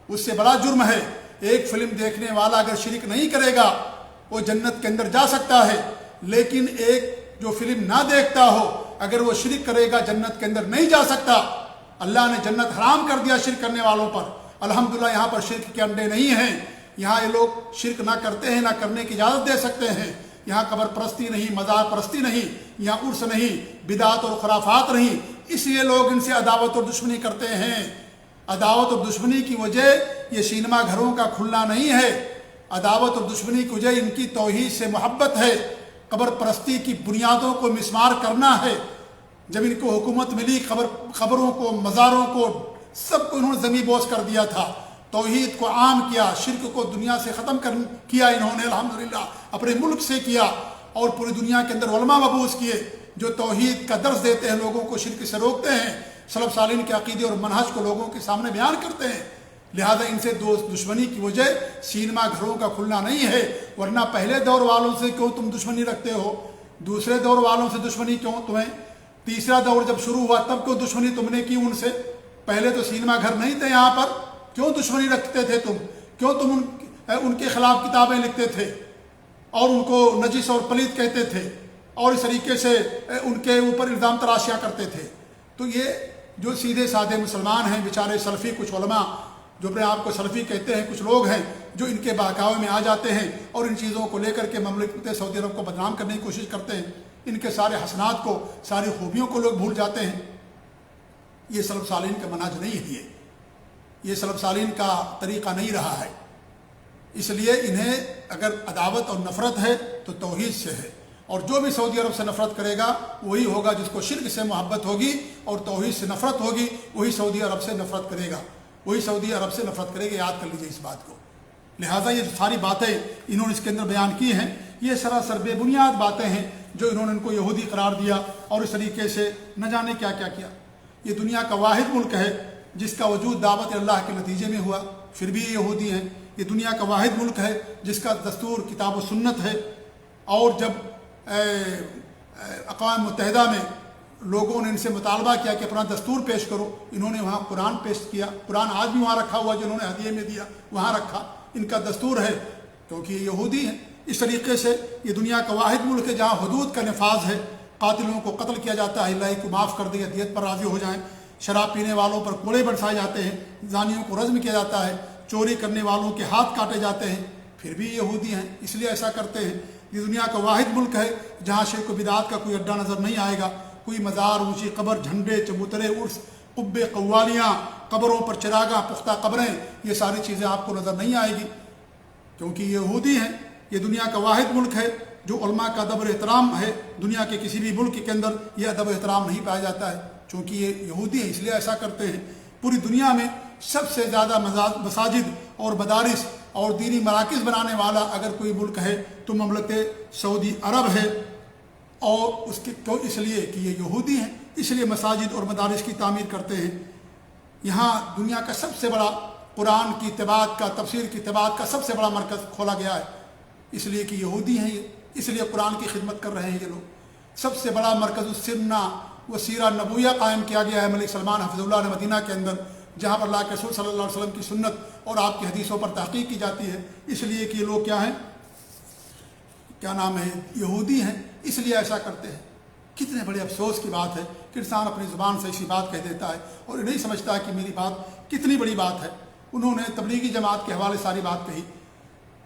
اس سے بڑا جرم ہے۔ ایک فلم دیکھنے والا اگر شرک نہیں کرے گا وہ جنت کے اندر جا سکتا ہے، لیکن ایک جو فلم نہ دیکھتا ہو اگر وہ شرک کرے گا جنت کے اندر نہیں جا سکتا۔ اللہ نے جنت حرام کر دیا شرک کرنے والوں پر، الحمدللہ یہاں پر شرک کے انڈے نہیں ہیں، یہاں یہ لوگ شرک نہ کرتے ہیں، نہ کرنے کی اجازت دے سکتے ہیں۔ یہاں قبر پرستی نہیں، مزار پرستی نہیں، یہاں عرس نہیں، بدعات اور خرافات نہیں، اس لیے لوگ ان سے عداوت اور دشمنی کرتے ہیں۔ عداوت اور دشمنی کی وجہ یہ سینما گھروں کا کھلنا نہیں ہے، عداوت اور دشمنی کی وجہ ان کی توحید سے محبت ہے، قبر پرستی کی بنیادوں کو مسمار کرنا ہے۔ جب ان کو حکومت ملی، قبروں کو، مزاروں کو، سب کو انہوں نے زمین بوس کر دیا تھا، توحید کو عام کیا، شرک کو دنیا سے ختم کیا انہوں نے الحمدللہ اپنے ملک سے کیا، اور پوری دنیا کے اندر علماء مبعوث کیے جو توحید کا درس دیتے ہیں، لوگوں کو شرک سے روکتے ہیں، سلف صالحین کے عقیدے اور منہج کو لوگوں کے سامنے بیان کرتے ہیں۔ لہذا ان سے دشمنی کی وجہ سینما گھروں کا کھلنا نہیں ہے، ورنہ پہلے دور والوں سے کیوں تم دشمنی رکھتے ہو، دوسرے دور والوں سے دشمنی کیوں تمہیں، تیسرا دور جب شروع ہوا تب کیوں دشمنی تم نے کی ان سے؟ پہلے تو سینما گھر نہیں تھے یہاں پر، کیوں دشمنی رکھتے تھے تم؟ کیوں تم ان کے خلاف کتابیں لکھتے تھے اور ان کو نجس اور پلید کہتے تھے اور اس طریقے سے ان کے اوپر الزام تراشیاں کرتے تھے؟ تو یہ جو سیدھے سادے مسلمان ہیں بیچارے سلفی، کچھ علماء جو اپنے آپ کو سلفی کہتے ہیں، کچھ لوگ ہیں جو ان کے بہکاوے میں آ جاتے ہیں اور ان چیزوں کو لے کر کے مملکت سعودی عرب کو بدنام کرنے کی کوشش کرتے ہیں، ان کے سارے حسنات کو، ساری خوبیوں کو لوگ بھول جاتے ہیں۔ یہ سلف صالحین کا منہج نہیں ہے، یہ سلف صالحین کا طریقہ نہیں رہا ہے۔ اس لیے انہیں اگر عداوت اور نفرت ہے تو توحید سے ہے، اور جو بھی سعودی عرب سے نفرت کرے گا وہی ہوگا جس کو شرک سے محبت ہوگی اور توحید سے نفرت ہوگی، وہی سعودی عرب سے نفرت کرے گا، وہی سعودی عرب سے نفرت کرے گا، یاد کر لیجئے اس بات کو۔ لہٰذا یہ ساری باتیں انہوں نے اس کے اندر بیان کی ہیں، یہ سراسر بے بنیاد باتیں ہیں جو انہوں نے ان کو یہودی قرار دیا اور اس طریقے سے نہ جانے کیا کیا کیا۔ یہ دنیا کا واحد ملک ہے جس کا وجود دعوت اللہ کے نتیجے میں ہوا، پھر بھی یہ یہودی ہیں۔ یہ دنیا کا واحد ملک ہے جس کا دستور کتاب و سنت ہے، اور جب اقوام متحدہ میں لوگوں نے ان سے مطالبہ کیا کہ اپنا دستور پیش کرو، انہوں نے وہاں قرآن پیش کیا۔ قرآن آج بھی وہاں رکھا ہوا، جنہوں نے ہدیے میں دیا وہاں رکھا، ان کا دستور ہے کیونکہ یہ یہودی ہیں۔ اس طریقے سے یہ دنیا کا واحد ملک ہے جہاں حدود کا نفاذ ہے، قاتلوں کو قتل کیا جاتا ہے، اللہ کو معاف کر دے، دیت پر راضی ہو جائیں، شراب پینے والوں پر کوڑے برسائے جاتے ہیں، زانیوں کو رجم کیا جاتا ہے، چوری کرنے والوں کے ہاتھ کاٹے جاتے ہیں، پھر بھی یہودی ہیں، اس لیے ایسا کرتے ہیں۔ یہ دنیا کا واحد ملک ہے جہاں شرک و بدعات کا کوئی اڈا نظر نہیں آئے گا، کوئی مزار، اونچی قبر، جھنڈے، چبوترے، عرس، قبے، قوالیاں، قبروں پر چراغاں، پختہ قبریں، یہ ساری چیزیں آپ کو نظر نہیں آئے گی کیونکہ یہ یہودی ہیں۔ یہ دنیا کا واحد ملک ہے جو علماء کا ادب و احترام ہے، دنیا کے کسی بھی ملک کے اندر یہ ادب و احترام نہیں پایا جاتا ہے چونکہ یہ یہودی ہیں، اس لیے ایسا کرتے ہیں۔ پوری دنیا میں سب سے زیادہ مساجد اور مدارس اور دینی مراکز بنانے والا اگر کوئی ملک ہے تو مملکت سعودی عرب ہے، اور اس کے تو اس لیے کہ یہ یہودی ہیں، اس لیے مساجد اور مدارس کی تعمیر کرتے ہیں۔ یہاں دنیا کا سب سے بڑا قرآن کی طباعت کا، تفسیر کی طباعت کا سب سے بڑا مرکز کھولا گیا ہے، اس لیے کہ یہودی ہیں یہ، اس لیے قرآن کی خدمت کر رہے ہیں یہ لوگ۔ سب سے بڑا مرکز السنہ و سیرہ نبویہ قائم کیا گیا ہے ملک سلمان حفظ اللہ نے مدینہ کے اندر، جہاں پر اللہ کے رسول صلی اللہ علیہ وسلم کی سنت اور آپ کی حدیثوں پر تحقیق کی جاتی ہے، اس لیے کہ یہ لوگ کیا ہیں، کیا نام ہے، یہودی ہیں، اس لیے ایسا کرتے ہیں۔ کتنے بڑے افسوس کی بات ہے کہ انسان اپنی زبان سے ایسی بات کہہ دیتا ہے اور نہیں سمجھتا کہ میری بات کتنی بڑی بات ہے۔ انہوں نے تبلیغی جماعت کے حوالے ساری بات کہی۔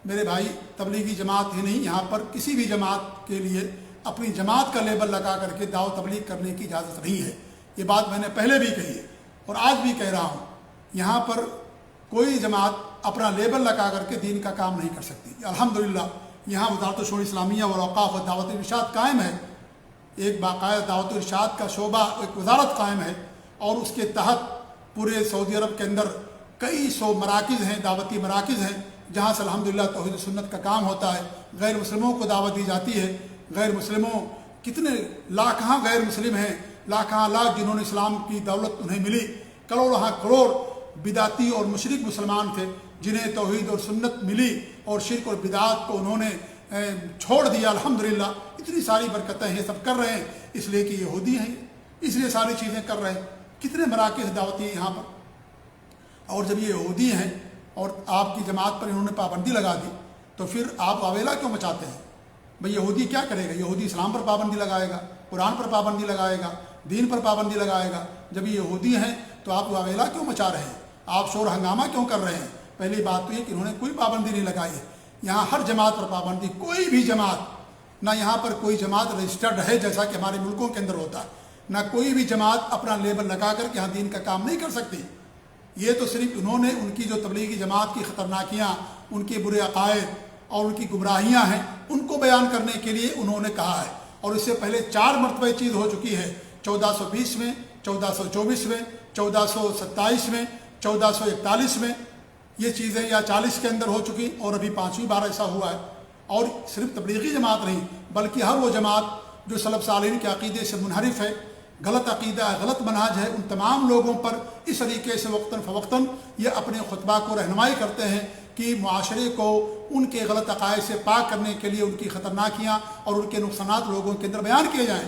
میرے بھائی، تبلیغی جماعت ہی نہیں، یہاں پر کسی بھی جماعت کے لیے اپنی جماعت کا لیبل لگا کر کے دعوت تبلیغ کرنے کی اجازت نہیں ہے۔ یہ بات میں نے پہلے بھی کہی ہے اور آج بھی کہہ رہا ہوں، یہاں پر کوئی جماعت اپنا لیبل لگا کر کے دین کا کام نہیں کر سکتی۔ الحمدللہ یہاں وزارت الشؤون اسلامیہ والاوقاف و دعوت ارشاد قائم ہے، ایک باقاعدہ دعوت ارشاد کا شعبہ، ایک وزارت قائم ہے، اور اس کے تحت پورے سعودی عرب کے اندر کئی سو مراکز ہیں، دعوتی مراکز ہیں، جہاں سے الحمدللہ توحید و سنت کا کام ہوتا ہے، غیر مسلموں کو دعوت دی جاتی ہے۔ غیر مسلموں کتنے لاکھاں غیر مسلم ہیں، لاکھاں لاکھ جنہوں نے اسلام کی دولت انہیں ملی، کروڑاں کروڑ بدعتی اور مشرک مسلمان تھے جنہیں توحید اور سنت ملی اور شرک اور بدعات کو انہوں نے چھوڑ دیا۔ الحمدللہ اتنی ساری برکتیں یہ سب کر رہے ہیں اس لیے کہ یہودی ہیں، اس لیے ساری چیزیں کر رہے ہیں۔ کتنے مراکز دعوتی ہیں یہاں پر، اور جب یہ یہودی ہیں اور آپ کی جماعت پر انہوں نے پابندی لگا دی تو پھر آپ واویلا کیوں مچاتے ہیں؟ بھئی یہودی کیا کرے گا؟ یہودی اسلام پر پابندی لگائے گا، قرآن پر پابندی لگائے گا، دین پر پابندی لگائے گا۔ جب یہ یہودی ہیں تو آپ واویلا کیوں مچا رہے ہیں؟ آپ شور ہنگامہ کیوں کر رہے ہیں؟ پہلی بات تو یہ کہ انہوں نے کوئی پابندی نہیں لگائی ہے، یہاں ہر جماعت پر پابندی، کوئی بھی جماعت، نہ یہاں پر کوئی جماعت رجسٹرڈ ہے جیسا کہ ہمارے ملکوں کے اندر ہوتا ہے، نہ کوئی بھی جماعت اپنا لیبل لگا کر کے یہاں دین کا کام نہیں کر سکتی۔ یہ تو صرف انہوں نے ان کی جو تبلیغی جماعت کی خطرناکیاں، ان کے برے عقائد اور ان کی گمراہیاں ہیں، ان کو بیان کرنے کے لیے انہوں نے کہا ہے، اور اس سے پہلے 4 مرتبہ چیز ہو چکی ہے، 1420 میں، 1424 میں، 1427 میں، 1441 میں، یہ چیزیں یا 40 کے اندر ہو چکی، اور ابھی 5ویں بار ایسا ہوا ہے۔ اور صرف تبلیغی جماعت نہیں بلکہ ہر وہ جماعت جو سلف صالحین کے عقیدے سے منحرف ہے، غلط عقیدہ ہے، غلط منہج ہے، ان تمام لوگوں پر اس طریقے سے وقتاً فوقتاً یہ اپنے خطبہ کو رہنمائی کرتے ہیں کہ معاشرے کو ان کے غلط عقائد سے پاک کرنے کے لیے ان کی خطرناکیاں اور ان کے نقصانات لوگوں کے اندر بیان کیے جائیں۔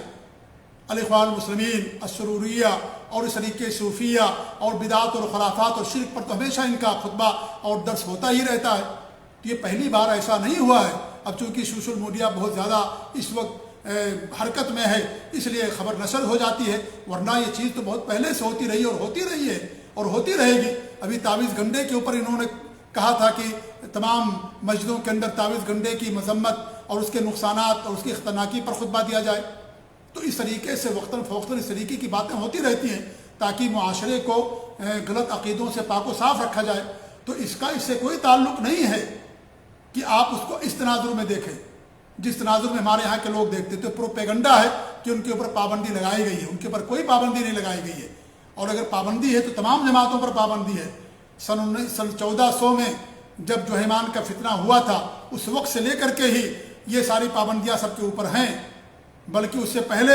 الاخوان المسلمین، السروریہ اور اس طریقے صوفیہ اور بدعات اور خرافات اور شرک پر تو ہمیشہ ان کا خطبہ اور درس ہوتا ہی رہتا ہے۔ یہ پہلی بار ایسا نہیں ہوا ہے۔ اب چونکہ سوشل میڈیا بہت زیادہ اس وقت حرکت میں ہے، اس لیے خبر نشر ہو جاتی ہے، ورنہ یہ چیز تو بہت پہلے سے ہوتی رہی اور ہوتی رہی ہے اور ہوتی رہے گی۔ ابھی تعویذ گنڈے کے اوپر انہوں نے کہا تھا کہ تمام مسجدوں کے اندر تعویذ گنڈے کی مذمت اور اس کے نقصانات اور اس کی خطرناکی پر خطبہ دیا جائے۔ تو اس طریقے سے وقتاً فوقتاً اس طریقے کی باتیں ہوتی رہتی ہیں تاکہ معاشرے کو غلط عقیدوں سے پاک و صاف رکھا جائے۔ تو اس سے کوئی تعلق نہیں ہے کہ آپ اس کو اس تناظر میں دیکھیں جس تناظر میں ہمارے یہاں کے لوگ دیکھتے تو پروپیگنڈا ہے کہ ان کے اوپر پابندی لگائی گئی ہے، ان کے اوپر کوئی پابندی نہیں لگائی گئی ہے، اور اگر پابندی ہے تو تمام جماعتوں پر پابندی ہے۔ سن 1400 میں جب جوہیمان کا فتنہ ہوا تھا اس وقت سے لے کر کے ہی یہ ساری پابندیاں سب کے اوپر ہیں، بلکہ اس سے پہلے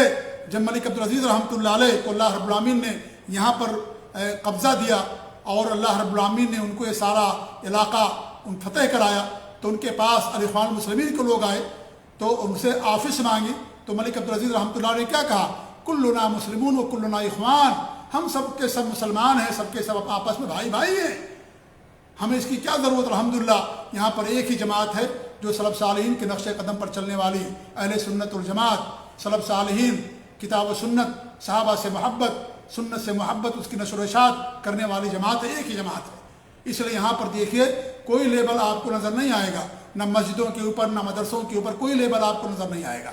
جب ملک عبدالعزیز رحمۃ اللہ علیہ کو اللہ رب العالمین نے یہاں پر قبضہ دیا اور اللہ رب العالمین نے ان کو یہ سارا علاقہ فتح کرایا، تو ان کے پاس الاخوان المسلمین کے لوگ آئے تو ان سے آفس مانگی، تو ملک عبدالعزیز رحمۃ اللہ علیہ نے کیا کہا؟ کلنا مسلمون و کلنا اخوان، ہم سب کے سب مسلمان ہیں، سب کے سب آپس میں بھائی بھائی ہیں، ہمیں اس کی کیا ضرورت؟ الحمدللہ یہاں پر ایک ہی جماعت ہے جو سلف صالحین کے نقش قدم پر چلنے والی اہل سنت والجماعت، سلف صالحین کتاب و سنت، صحابہ سے محبت، سنت سے محبت، اس کی نشر و اشاعت کرنے والی جماعت ہے، ایک ہی جماعت ہے۔ اس لیے یہاں پر دیکھیے کوئی لیبل آپ کو نظر نہیں آئے گا، نہ مسجدوں کے اوپر نہ مدرسوں کے اوپر کوئی لیبل آپ کو نظر نہیں آئے گا۔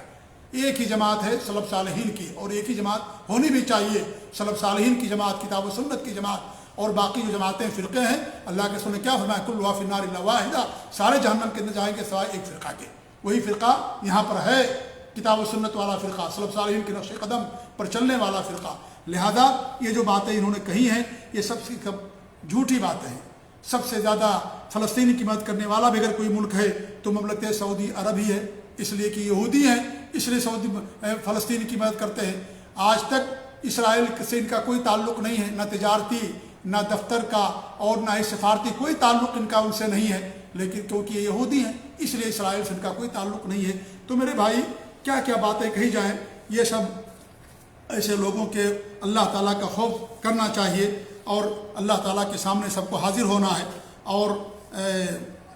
ایک ہی جماعت ہے سلف صالحین کی، اور ایک ہی جماعت ہونی بھی چاہیے، سلف صالحین کی جماعت، کتاب و سنت کی جماعت، اور باقی جو جماعتیں فرقے ہیں اللہ کے رسول نے کیا فرمایا؟ کل فی النار الا واحدہ، سارے جہنم کے اندر جائیں گے سوائے ایک فرقہ کے۔ وہی فرقہ یہاں پر ہے، کتاب و سنت والا فرقہ، سلف صالحین کے نقش قدم پر چلنے والا فرقہ۔ لہذا یہ جو باتیں انہوں نے کہی ہیں یہ سب سے جھوٹی باتیں ہیں۔ سب سے زیادہ فلسطین کی مدد کرنے والا بھی اگر کوئی ملک ہے تو مملکت سعودی عرب ہی ہے، اس لیے کہ یہودی ہیں، اس لیے سعودی فلسطین کی مدد کرتے ہیں۔ آج تک اسرائیل سے ان کا کوئی تعلق نہیں ہے، نہ تجارتی نہ دفتر کا اور نہ ہی سفارتی کوئی تعلق ان کا ان سے نہیں ہے، لیکن کیونکہ یہ یہودی ہیں اس لیے اسرائیل سے ان کا کوئی تعلق نہیں ہے۔ تو میرے بھائی کیا کیا باتیں کہی جائیں، یہ سب ایسے لوگوں کے اللہ تعالیٰ کا خوف کرنا چاہیے اور اللہ تعالیٰ کے سامنے سب کو حاضر ہونا ہے اور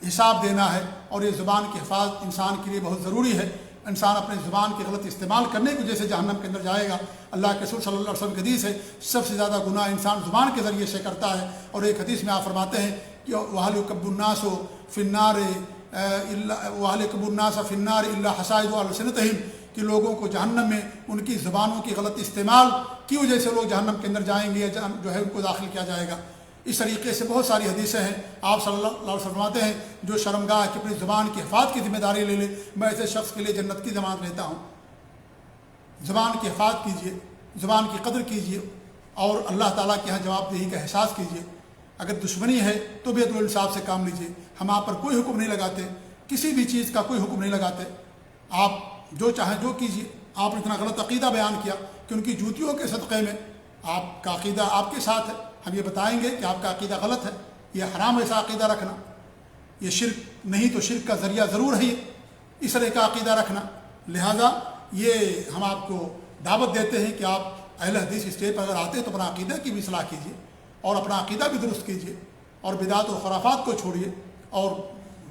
حساب دینا ہے، اور یہ زبان کی حفاظت انسان کے لیے بہت ضروری ہے۔ انسان اپنے زبان کے غلط استعمال کرنے کی وجہ سے جہنم کے اندر جائے گا۔ اللہ کے رسول صلی اللہ علیہ وسلم کی حدیث ہے سب سے زیادہ گناہ انسان زبان کے ذریعے سے کرتا ہے، اور ایک حدیث میں آپ فرماتے ہیں کہ وَهَلْ يُكَبُّ النَّاسُ فِي النَّارِ وَهَلْ يُكَبُّ النَّاسَ فِي النَّارِ إِلَّا حَصَائِدُ أَلْسِنَتِهِمْ، کہ لوگوں کو جہنم میں ان کی زبانوں کی غلط استعمال کی وجہ سے لوگ جہنم کے اندر جائیں گے، جو ہے ان کو داخل کیا جائے گا۔ اس طریقے سے بہت ساری حدیثیں ہیں۔ آپ صلی اللہ علیہ وسلم فرماتے ہیں جو شرمگاہ کی اپنی زبان کی حفاظت کی ذمہ داری لے لے، میں ایسے شخص کے لیے جنت کی ضمانت لیتا ہوں۔ زبان کی حفاظت کیجیے، زبان کی قدر کیجیے، اور اللہ تعالیٰ کے یہاں جواب دہی کا احساس کیجیے۔ اگر دشمنی ہے تو بھی عدل و انصاف سے کام لیجیے۔ ہم آپ پر کوئی حکم نہیں لگاتے، کسی بھی چیز کا کوئی حکم نہیں لگاتے، آپ جو چاہیں جو کیجیے۔ آپ نے اتنا غلط عقیدہ بیان کیا کہ ان کی جوتیوں کے صدقے میں آپ کا عقیدہ آپ کے ساتھ ہے، ہم یہ بتائیں گے کہ آپ کا عقیدہ غلط ہے، یہ حرام ایسا عقیدہ رکھنا، یہ شرک نہیں تو شرک کا ذریعہ ضرور ہے یہ اس طرح کا عقیدہ رکھنا۔ لہذا یہ ہم آپ کو دعوت دیتے ہیں کہ آپ اہل حدیث اسٹیج پر اگر آتے ہیں تو اپنا عقیدہ کی بھی اصلاح کیجیے اور اپنا عقیدہ بھی درست کیجیے اور بدعت اور خرافات کو چھوڑیے، اور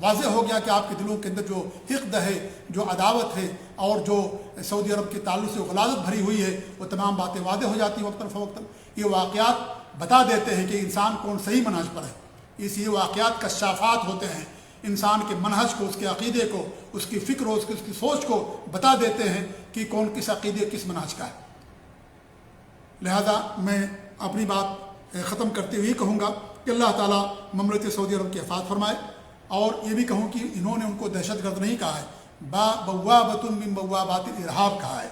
واضح ہو گیا کہ آپ کے دلوں کے اندر جو حقد ہے، جو عداوت ہے، اور جو سعودی عرب کے تعلق سے غلاظت بھری ہوئی ہے، وہ تمام باتیں واضح ہو جاتی ہیں وقتاً فوقتاً۔ یہ واقعات بتا دیتے ہیں کہ انسان کون صحیح منہج پر ہے۔ اس یہ واقعات کشافات ہوتے ہیں، انسان کے منہج کو، اس کے عقیدے کو، اس کی فکر و اس کی سوچ کو بتا دیتے ہیں کہ کون کس عقیدے کس منہج کا ہے۔ لہذا میں اپنی بات ختم کرتے ہوئے کہوں گا کہ اللہ تعالیٰ مملکت سعودی عرب کی حفاظت فرمائے، اور یہ بھی کہوں کہ انہوں نے ان کو دہشت گرد نہیں کہا ہے، بوابۃ من بوابات الارہاب کہا ہے،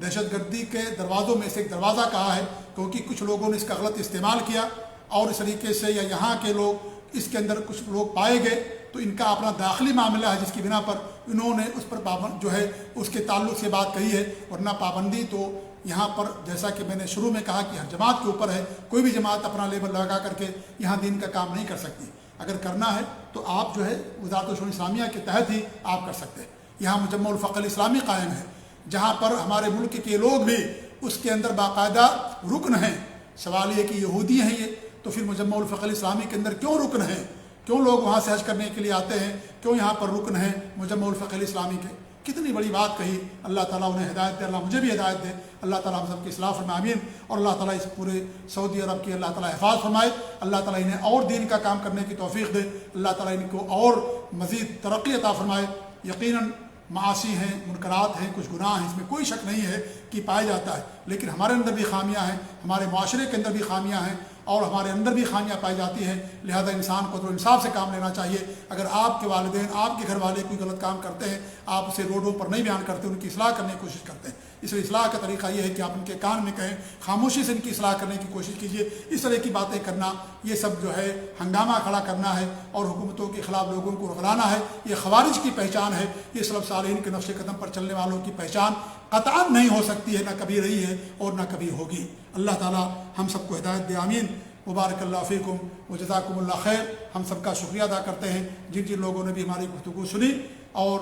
دہشت گردی کے دروازوں میں سے ایک دروازہ کہا ہے، کیونکہ کچھ لوگوں نے اس کا غلط استعمال کیا اور اس طریقے سے یا یہاں کے لوگ اس کے اندر کچھ لوگ پائے گئے تو ان کا اپنا داخلی معاملہ ہے جس کی بنا پر انہوں نے اس پر پابند جو ہے اس کے تعلق سے بات کہی ہے، ورنہ پابندی تو یہاں پر جیسا کہ میں نے شروع میں کہا کہ ہر جماعت کے اوپر ہے، کوئی بھی جماعت اپنا لیبل لگا کر کے یہاں دین کا کام نہیں کر سکتی، اگر کرنا ہے تو آپ جو ہے وزارت الشؤون اسلامیہ کے تحت ہی آپ کر سکتے ہیں۔ یہاں مجمع الفقہ الاسلامی قائم ہے جہاں پر ہمارے ملک کے لوگ بھی اس کے اندر باقاعدہ رکن ہیں۔ سوال یہ کہ یہودی ہیں یہ تو پھر مجمع الفقہ الاسلامی کے اندر کیوں رکن ہیں؟ کیوں لوگ وہاں سے حج کرنے کے لیے آتے ہیں؟ کیوں یہاں پر رکن ہیں مجمع الفقہ الاسلامی کے؟ کتنی بڑی بات کہی، اللہ تعالیٰ انہیں ہدایت دے، اللہ مجھے بھی ہدایت دے، اللہ تعالیٰ ہم سب کی اصلاح فرمائے، آمین۔ اور اللہ تعالیٰ اس پورے سعودی عرب کی اللہ تعالیٰ حفاظت فرمائے، اللہ تعالیٰ انہیں اور دین کا کام کرنے کی توفیق دے، اللہ تعالیٰ ان کو اور مزید ترقی عطا فرمائے۔ یقیناً معاصی ہیں، منکرات ہیں، کچھ گناہ ہیں، اس میں کوئی شک نہیں ہے کہ پایا جاتا ہے، لیکن ہمارے اندر بھی خامیاں ہیں، ہمارے معاشرے کے اندر بھی خامیاں ہیں اور ہمارے اندر بھی خامیاں پائی جاتی ہیں، لہذا انسان کو تو انصاف سے کام لینا چاہیے۔ اگر آپ کے والدین، آپ کے گھر والے کوئی غلط کام کرتے ہیں، آپ اسے روڈوں پر نہیں بیان کرتے، ان کی اصلاح کرنے کی کوشش کرتے ہیں۔ اس لیے اصلاح کا طریقہ یہ ہے کہ آپ ان کے کان میں کہیں، خاموشی سے ان کی اصلاح کرنے کی کوشش کیجیے۔ اس طرح کی باتیں کرنا، یہ سب جو ہے ہنگامہ کھڑا کرنا ہے اور حکومتوں کے خلاف لوگوں کو رغلانا ہے، یہ خوارج کی پہچان ہے، یہ سلف صالحین کے نقش قدم پر چلنے والوں کی پہچان قطعاً نہیں ہو سکتی ہے، نہ کبھی رہی ہے اور نہ کبھی ہوگی۔ اللہ تعالیٰ ہم سب کو ہدایت دے، آمین۔ مبارک اللہ فیکم و جزاکم اللہ خیر۔ ہم سب کا شکریہ ادا کرتے ہیں جن جن لوگوں نے بھی ہماری گفتگو سنی، اور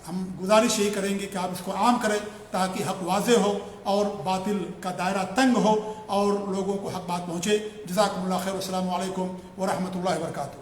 ہم گزارش یہی کریں گے کہ آپ اس کو عام کریں تاکہ حق واضح ہو اور باطل کا دائرہ تنگ ہو اور لوگوں کو حق بات پہنچے۔ جزاکم اللہ خیر، السلام علیکم ورحمۃ اللہ وبرکاتہ۔